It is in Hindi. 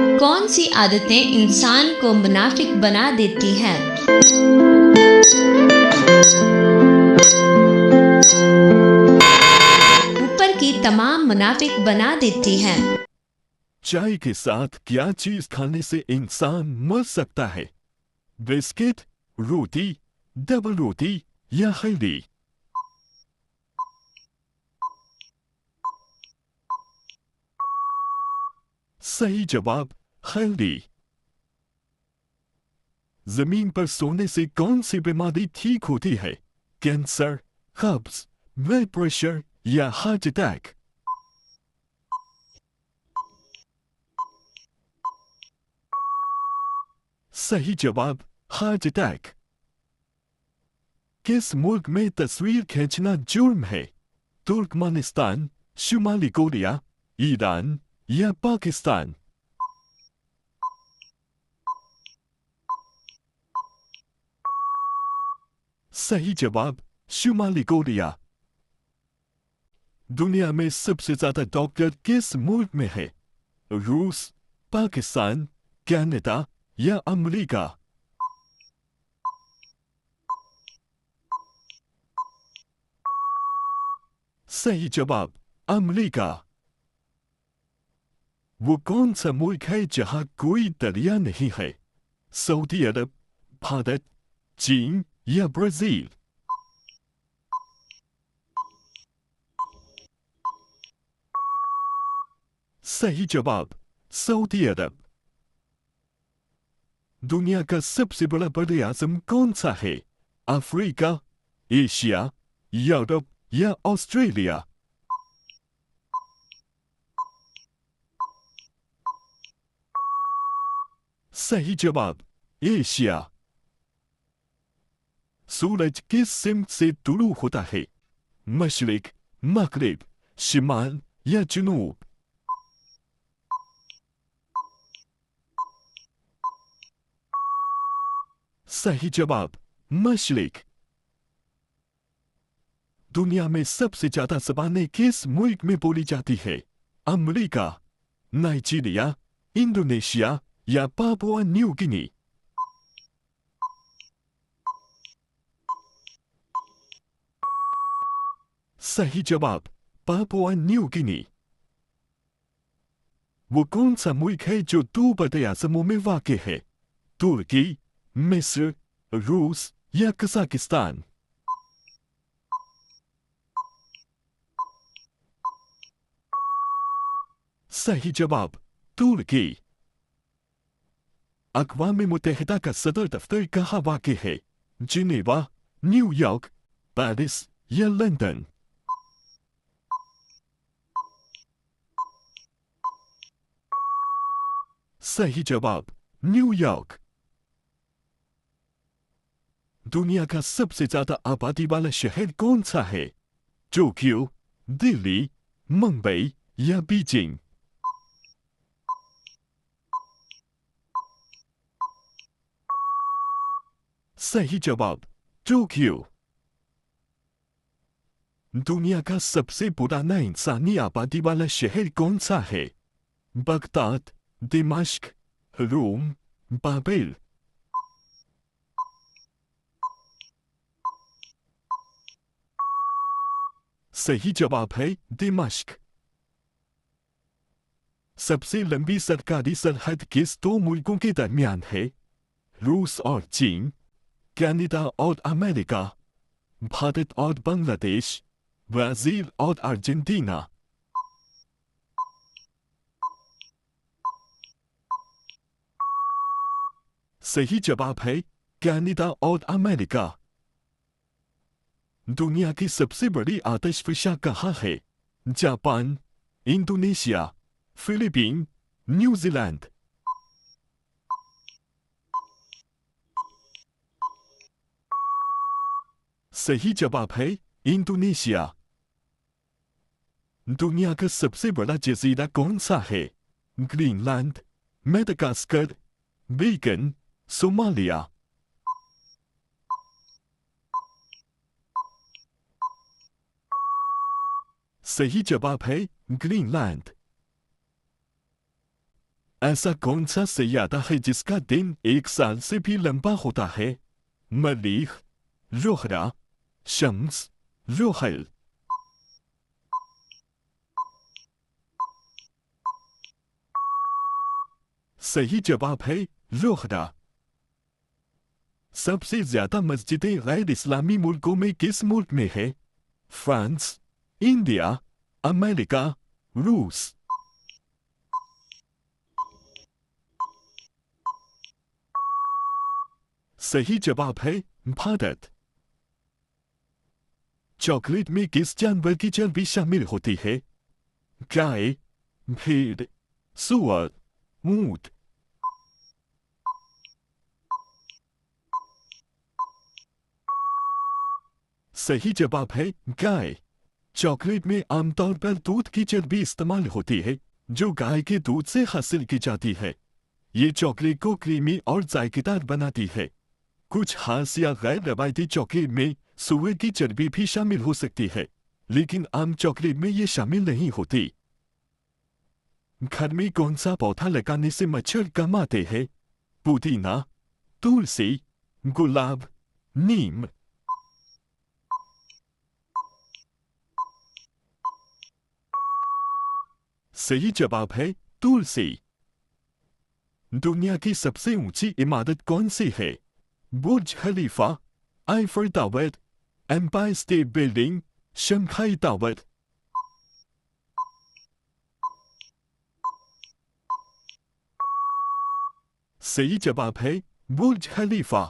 कौन सी आदतें इंसान को मुनाफिक बना देती हैं? ऊपर की तमाम मुनाफिक बना देती हैं। चाय के साथ क्या चीज खाने से इंसान मर सकता है? बिस्किट, रोटी, डबल रोटी या हल्दी? सही जवाब हल्दी। जमीन पर सोने से कौन सी बीमारी ठीक होती है? कैंसर, कब्ज, ब्लड प्रेशर या हार्ट अटैक? सही जवाब हार्ट अटैक। किस मुल्क में तस्वीर खींचना जुर्म है? तुर्कमेनिस्तान, शुमाली कोरिया, ईरान या पाकिस्तान? सही जवाब शुमाली कोरिया। दुनिया में सबसे ज्यादा डॉक्टर किस मुल्क में है? रूस, पाकिस्तान, कनाडा या अमेरिका? सही जवाब अमेरिका। वो कौन सा मुल्क है जहां कोई दरिया नहीं है? सऊदी अरब, भारत, चीन या ब्राजील? सही जवाब सऊदी अरब। दुनिया का सबसे बड़ा बड़े आजम कौन सा है? अफ्रीका, एशिया, यूरोप या ऑस्ट्रेलिया? सही जवाब एशिया। सूरज किस सिमत से तुलू होता है? मशरिक, मगरिब, शिमाल या जुनूब? सही जवाब मशरिक। दुनिया में सबसे ज्यादा जबानें किस मुल्क में बोली जाती है? अमेरिका, नाइजीरिया, इंडोनेशिया या पापुआ न्यू गिनी? सही जवाब पापुआ न्यू गिनी। वो कौन सा मुल्क है जो दो बड़े आजमों में वाक़ है? तुर्की, मिस्र, रूस या कजाकिस्तान? सही जवाब तुर्की। अक़वाम मुत्तहिदा का सदर दफ्तर कहाँ वाक़ है? जिनेवा, न्यूयॉर्क, पेरिस या लंदन? सही जवाब न्यूयॉर्क। दुनिया का सबसे ज्यादा आबादी वाला शहर कौन सा है? टोक्यो, दिल्ली, मुंबई या बीजिंग? सही जवाब टोक्यो। दुनिया का सबसे पुराना इंसानी आबादी वाला शहर कौन सा है? बगदाद, दिमाश्क, रोम, बाबिल? सही जवाब है दिमाश्क। सबसे लंबी सरकारी सरहद किस दो मुल्कों के दरमियान है? रूस और चीन, कनाडा और अमेरिका, भारत और बांग्लादेश, ब्राजील और अर्जेंटीना? सही जवाब है कनाडा और अमेरिका। दुनिया की सबसे बड़ी आतिशफिशा कहाँ है? Japan, Indonesia, Philippine, New Zealand? सही जवाब है इंडोनेशिया। दुनिया का सबसे बड़ा जजीरा कौन सा है? Greenland, Madagascar, began, Somalia? सही जवाब है ग्रीनलैंड। ऐसा कौन सा सैयारा है जिसका दिन 1 साल से भी लंबा होता है? मरीख, जोहरा, शम्स, जोहल। सही जवाब है जोहरा। सबसे ज्यादा मस्जिदें गैर इस्लामी मुल्कों में किस मुल्क में है? फ्रांस, इंडिया, अमेरिका, रूस। सही जवाब है भारत। चॉकलेट में किस जानवर की चर्बी शामिल होती है? गाय, भेड़, सुअर, ऊंट। सही जवाब है गाय। चॉकलेट में आमतौर पर दूध की चर्बी इस्तेमाल होती है जो गाय के दूध से हासिल की जाती है। ये चॉकलेट को क्रीमी और जायकेदार बनाती है। कुछ खास या गैर रवायती चॉकलेट में सुअर की चर्बी भी शामिल हो सकती है, लेकिन आम चॉकलेट में ये शामिल नहीं होती। घर में कौन सा पौधा लगाने से मच्छर कम आते हैं? पुदीना, तुलसी, गुलाब, नीम। सही जवाब है तुलसी। दुनिया की सबसे ऊंची इमारत कौन सी है? Burj Khalifa, Eiffel tower, Empire State building, Shanghai tower. सही जवाब है बुर्ज खलीफा।